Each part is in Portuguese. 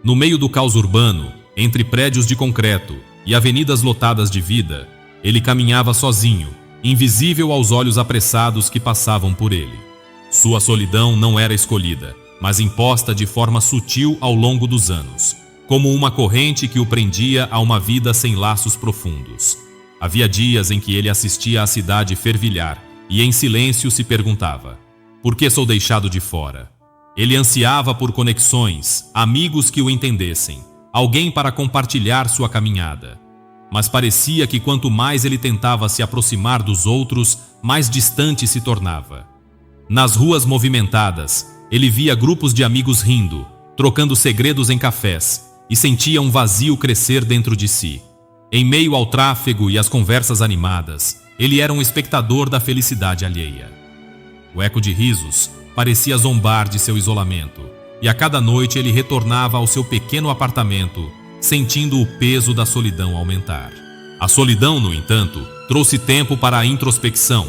No meio do caos urbano, entre prédios de concreto e avenidas lotadas de vida, ele caminhava sozinho, invisível aos olhos apressados que passavam por ele. Sua solidão não era escolhida, mas imposta de forma sutil ao longo dos anos, como uma corrente que o prendia a uma vida sem laços profundos. Havia dias em que ele assistia a cidade fervilhar e em silêncio se perguntava: por que sou deixado de fora? Ele ansiava por conexões, amigos que o entendessem, alguém para compartilhar sua caminhada. Mas parecia que quanto mais ele tentava se aproximar dos outros, mais distante se tornava. Nas ruas movimentadas, ele via grupos de amigos rindo, trocando segredos em cafés, e sentia um vazio crescer dentro de si. Em meio ao tráfego e às conversas animadas, ele era um espectador da felicidade alheia. O eco de risos parecia zombar de seu isolamento, e a cada noite ele retornava ao seu pequeno apartamento, sentindo o peso da solidão aumentar. A solidão, no entanto, trouxe tempo para a introspecção.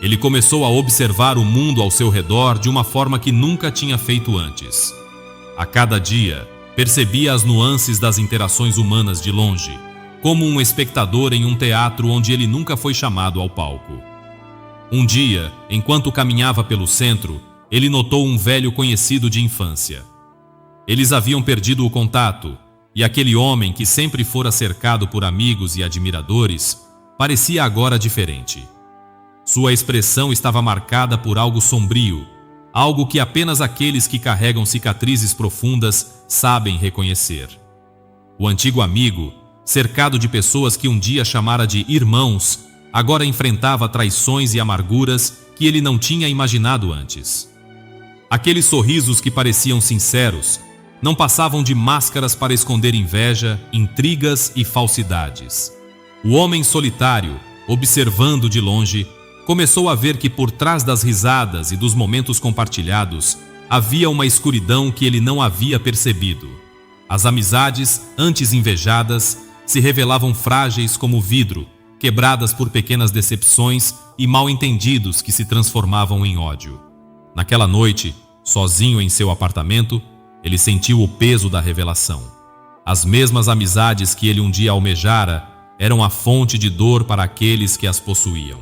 Ele começou a observar o mundo ao seu redor de uma forma que nunca tinha feito antes. A cada dia, percebia as nuances das interações humanas de longe, como um espectador em um teatro onde ele nunca foi chamado ao palco. Um dia, enquanto caminhava pelo centro, ele notou um velho conhecido de infância. Eles haviam perdido o contato, e aquele homem que sempre fora cercado por amigos e admiradores, parecia agora diferente. Sua expressão estava marcada por algo sombrio, algo que apenas aqueles que carregam cicatrizes profundas sabem reconhecer. O antigo amigo, cercado de pessoas que um dia chamara de irmãos, agora enfrentava traições e amarguras que ele não tinha imaginado antes. Aqueles sorrisos que pareciam sinceros não passavam de máscaras para esconder inveja, intrigas e falsidades. O homem solitário, observando de longe, começou a ver que por trás das risadas e dos momentos compartilhados havia uma escuridão que ele não havia percebido. As amizades, antes invejadas, se revelavam frágeis como vidro, quebradas por pequenas decepções e mal-entendidos que se transformavam em ódio. Naquela noite, sozinho em seu apartamento, ele sentiu o peso da revelação. As mesmas amizades que ele um dia almejara eram a fonte de dor para aqueles que as possuíam.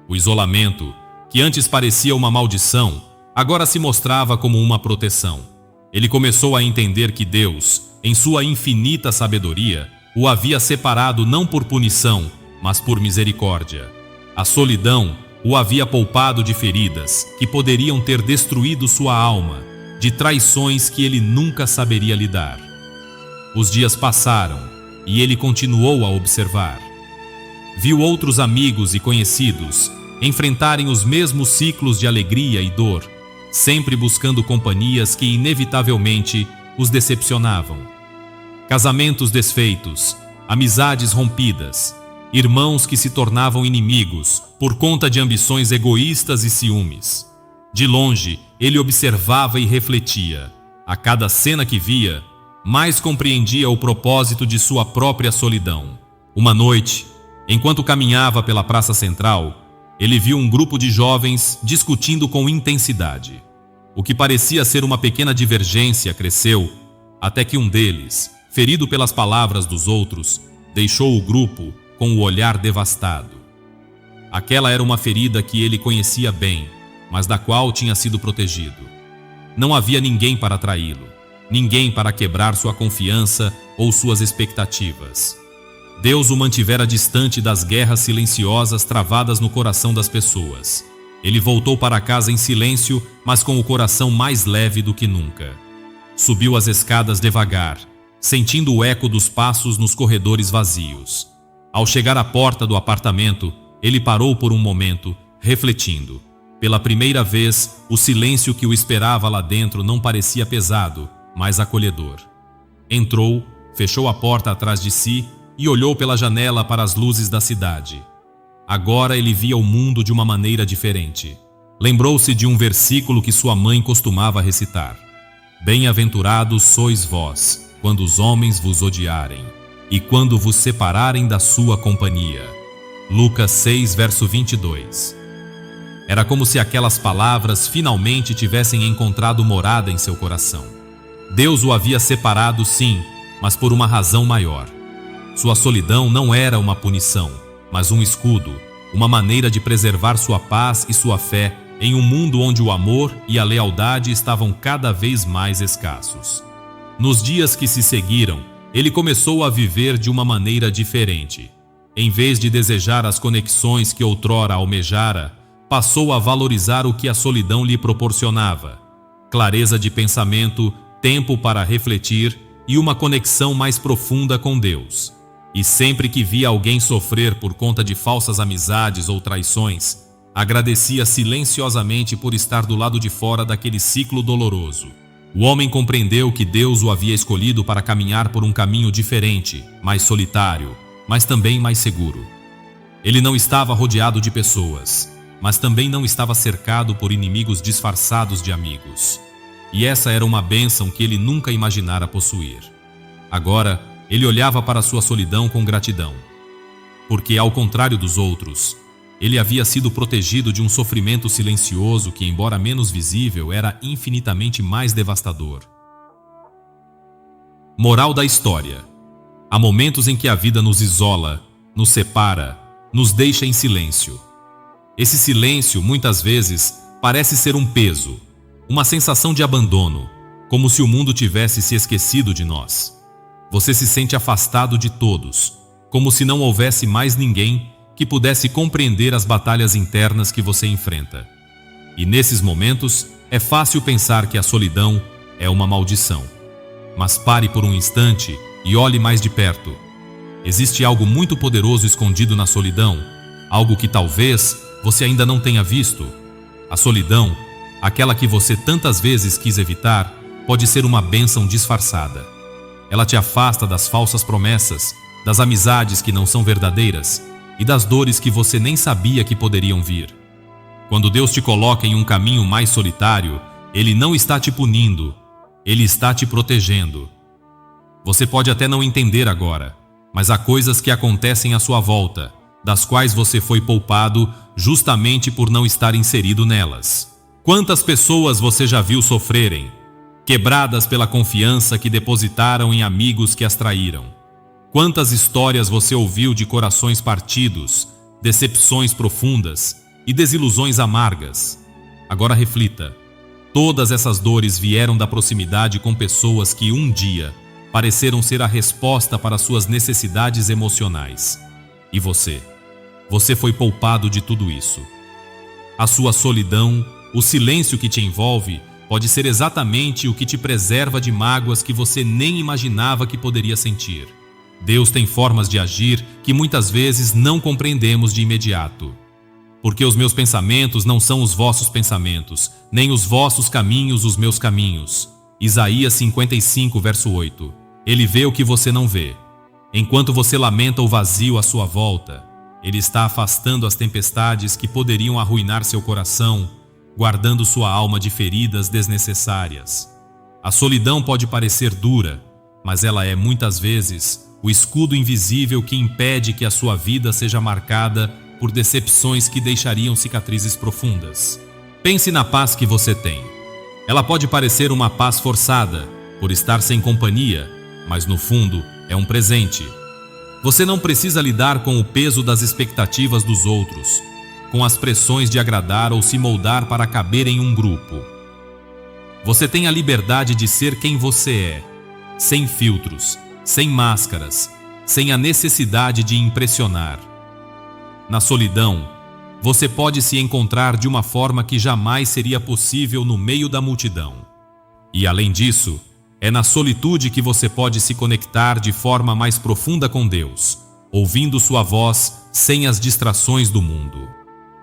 O isolamento, que antes parecia uma maldição, agora se mostrava como uma proteção. Ele começou a entender que Deus, em sua infinita sabedoria, o havia separado não por punição, mas por misericórdia. A solidão o havia poupado de feridas que poderiam ter destruído sua alma, de traições que ele nunca saberia lidar. Os dias passaram e ele continuou a observar. Viu outros amigos e conhecidos enfrentarem os mesmos ciclos de alegria e dor, sempre buscando companhias que inevitavelmente os decepcionavam. Casamentos desfeitos, amizades rompidas, irmãos que se tornavam inimigos por conta de ambições egoístas e ciúmes. De longe, ele observava e refletia. A cada cena que via, mais compreendia o propósito de sua própria solidão. Uma noite, enquanto caminhava pela praça central, ele viu um grupo de jovens discutindo com intensidade. O que parecia ser uma pequena divergência cresceu, até que um deles, ferido pelas palavras dos outros, deixou o grupo com o olhar devastado. Aquela era uma ferida que ele conhecia bem, mas da qual tinha sido protegido. Não havia ninguém para traí-lo, ninguém para quebrar sua confiança ou suas expectativas. Deus o mantivera distante das guerras silenciosas travadas no coração das pessoas. Ele voltou para casa em silêncio, mas com o coração mais leve do que nunca. Subiu as escadas devagar, sentindo o eco dos passos nos corredores vazios. Ao chegar à porta do apartamento, ele parou por um momento, refletindo. Pela primeira vez, o silêncio que o esperava lá dentro não parecia pesado, mas acolhedor. Entrou, fechou a porta atrás de si e olhou pela janela para as luzes da cidade. Agora ele via o mundo de uma maneira diferente. Lembrou-se de um versículo que sua mãe costumava recitar: Bem-aventurados sois vós, quando os homens vos odiarem, e quando vos separarem da sua companhia. Lucas 6, verso 22. Era como se aquelas palavras finalmente tivessem encontrado morada em seu coração. Deus o havia separado, sim, mas por uma razão maior. Sua solidão não era uma punição, mas um escudo, uma maneira de preservar sua paz e sua fé em um mundo onde o amor e a lealdade estavam cada vez mais escassos. Nos dias que se seguiram, ele começou a viver de uma maneira diferente. Em vez de desejar as conexões que outrora almejara, passou a valorizar o que a solidão lhe proporcionava: clareza de pensamento, tempo para refletir e uma conexão mais profunda com Deus. E sempre que via alguém sofrer por conta de falsas amizades ou traições, agradecia silenciosamente por estar do lado de fora daquele ciclo doloroso. O homem compreendeu que Deus o havia escolhido para caminhar por um caminho diferente, mais solitário, mas também mais seguro. Ele não estava rodeado de pessoas, mas também não estava cercado por inimigos disfarçados de amigos. E essa era uma bênção que ele nunca imaginara possuir. Agora, ele olhava para sua solidão com gratidão, porque, ao contrário dos outros, ele havia sido protegido de um sofrimento silencioso que, embora menos visível, era infinitamente mais devastador. Moral da história: há momentos em que a vida nos isola, nos separa, nos deixa em silêncio. Esse silêncio, muitas vezes, parece ser um peso, uma sensação de abandono, como se o mundo tivesse se esquecido de nós. Você se sente afastado de todos, como se não houvesse mais ninguém que pudesse compreender as batalhas internas que você enfrenta. E nesses momentos, é fácil pensar que a solidão é uma maldição. Mas pare por um instante e olhe mais de perto. Existe algo muito poderoso escondido na solidão, algo que talvez você ainda não tenha visto. A solidão, aquela que você tantas vezes quis evitar, pode ser uma bênção disfarçada. Ela te afasta das falsas promessas, das amizades que não são verdadeiras e das dores que você nem sabia que poderiam vir. Quando Deus te coloca em um caminho mais solitário, Ele não está te punindo, Ele está te protegendo. Você pode até não entender agora, mas há coisas que acontecem à sua volta, das quais você foi poupado justamente por não estar inserido nelas. Quantas pessoas você já viu sofrerem, quebradas pela confiança que depositaram em amigos que as traíram? Quantas histórias você ouviu de corações partidos, decepções profundas e desilusões amargas? Agora reflita. Todas essas dores vieram da proximidade com pessoas que um dia pareceram ser a resposta para suas necessidades emocionais. E você? Você foi poupado de tudo isso. A sua solidão, o silêncio que te envolve, pode ser exatamente o que te preserva de mágoas que você nem imaginava que poderia sentir. Deus tem formas de agir que muitas vezes não compreendemos de imediato. Porque os meus pensamentos não são os vossos pensamentos, nem os vossos caminhos os meus caminhos. Isaías 55, verso 8. Ele vê o que você não vê. Enquanto você lamenta o vazio à sua volta, Ele está afastando as tempestades que poderiam arruinar seu coração, guardando sua alma de feridas desnecessárias. A solidão pode parecer dura, mas ela é muitas vezes o escudo invisível que impede que a sua vida seja marcada por decepções que deixariam cicatrizes profundas. Pense na paz que você tem. Ela pode parecer uma paz forçada, por estar sem companhia, mas no fundo é um presente. Você não precisa lidar com o peso das expectativas dos outros, com as pressões de agradar ou se moldar para caber em um grupo. Você tem a liberdade de ser quem você é, sem filtros, sem máscaras, sem a necessidade de impressionar. Na solidão, você pode se encontrar de uma forma que jamais seria possível no meio da multidão. E além disso, é na solitude que você pode se conectar de forma mais profunda com Deus, ouvindo sua voz sem as distrações do mundo.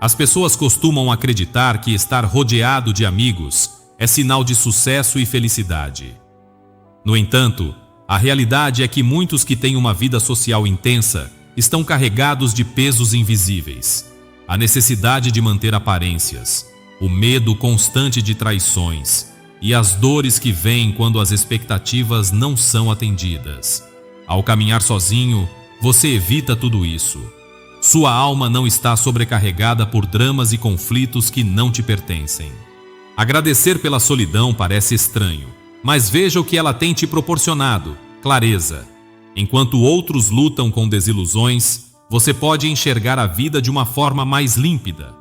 As pessoas costumam acreditar que estar rodeado de amigos é sinal de sucesso e felicidade. No entanto, a realidade é que muitos que têm uma vida social intensa estão carregados de pesos invisíveis. A necessidade de manter aparências, o medo constante de traições e as dores que vêm quando as expectativas não são atendidas. Ao caminhar sozinho, você evita tudo isso. Sua alma não está sobrecarregada por dramas e conflitos que não te pertencem. Agradecer pela solidão parece estranho, Mas veja o que ela tem te proporcionado: clareza. Enquanto outros lutam com desilusões, você pode enxergar a vida de uma forma mais límpida.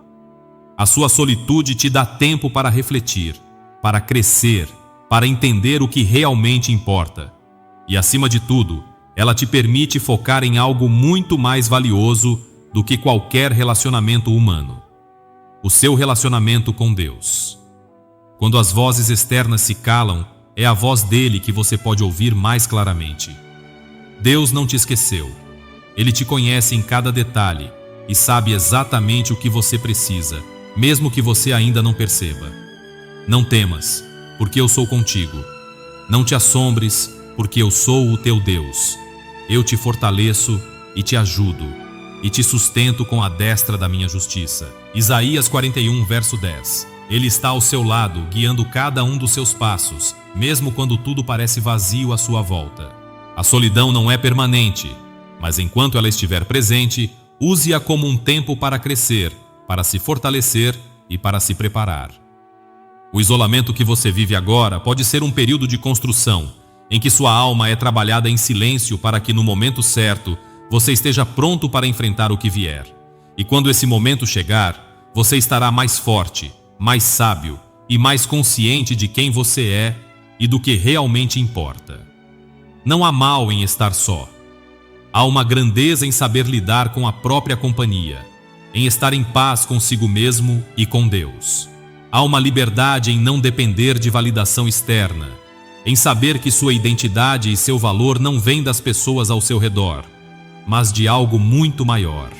A sua solitude te dá tempo para refletir, para crescer, para entender o que realmente importa. E, acima de tudo, ela te permite focar em algo muito mais valioso do que qualquer relacionamento humano: o seu relacionamento com Deus. Quando as vozes externas se calam, é a voz dele que você pode ouvir mais claramente. Deus não te esqueceu. Ele te conhece em cada detalhe e sabe exatamente o que você precisa, mesmo que você ainda não perceba. Não temas, porque eu sou contigo. Não te assombres, porque eu sou o teu Deus. Eu te fortaleço e te ajudo, e te sustento com a destra da minha justiça. Isaías 41, verso 10. Ele está ao seu lado, guiando cada um dos seus passos, mesmo quando tudo parece vazio à sua volta. A solidão não é permanente, mas enquanto ela estiver presente, use-a como um tempo para crescer, para se fortalecer e para se preparar. O isolamento que você vive agora pode ser um período de construção, em que sua alma é trabalhada em silêncio para que no momento certo você esteja pronto para enfrentar o que vier. E quando esse momento chegar, você estará mais forte, mais sábio e mais consciente de quem você é e do que realmente importa. Não há mal em estar só. Há uma grandeza em saber lidar com a própria companhia, em estar em paz consigo mesmo e com Deus. Há uma liberdade em não depender de validação externa, em saber que sua identidade e seu valor não vêm das pessoas ao seu redor, mas de algo muito maior.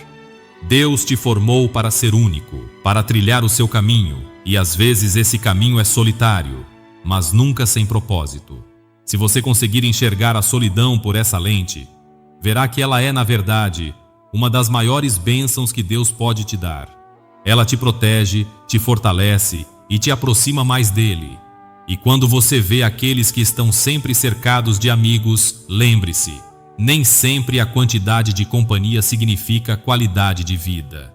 Deus te formou para ser único, para trilhar o seu caminho, e às vezes esse caminho é solitário, mas nunca sem propósito. Se você conseguir enxergar a solidão por essa lente, verá que ela é, na verdade, uma das maiores bênçãos que Deus pode te dar. Ela te protege, te fortalece e te aproxima mais dele. E quando você vê aqueles que estão sempre cercados de amigos, lembre-se: nem sempre a quantidade de companhia significa qualidade de vida.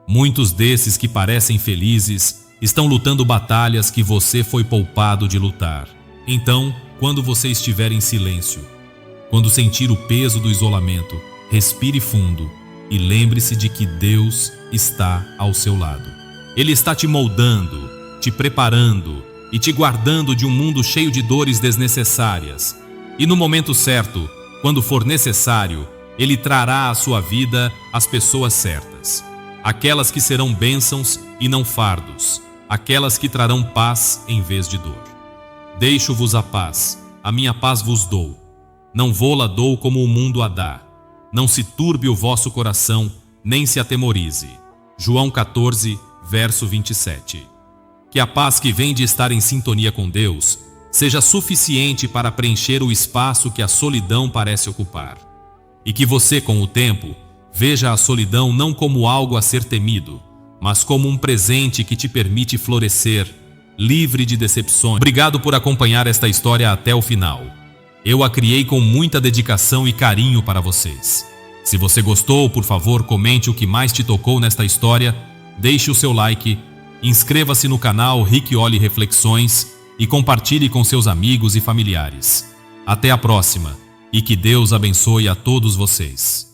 Muitos desses que parecem felizes estão lutando batalhas que você foi poupado de lutar. Então, quando você estiver em silêncio, quando sentir o peso do isolamento, respire fundo e lembre-se de que Deus está ao seu lado. Ele está te moldando, te preparando e te guardando de um mundo cheio de dores desnecessárias. E no momento certo, quando for necessário, Ele trará à sua vida as pessoas certas, aquelas que serão bênçãos e não fardos, aquelas que trarão paz em vez de dor. Deixo-vos a paz, a minha paz vos dou. Não vô-la dou como o mundo a dá. Não se turbe o vosso coração, nem se atemorize. João 14, verso 27. Que a paz que vem de estar em sintonia com Deus seja suficiente para preencher o espaço que a solidão parece ocupar. E que você, com o tempo, veja a solidão não como algo a ser temido, mas como um presente que te permite florescer, livre de decepções. Obrigado por acompanhar esta história até o final. Eu a criei com muita dedicação e carinho para vocês. Se você gostou, por favor, comente o que mais te tocou nesta história, deixe o seu like, inscreva-se no canal Riccioli Reflexões e compartilhe com seus amigos e familiares. Até a próxima e que Deus abençoe a todos vocês.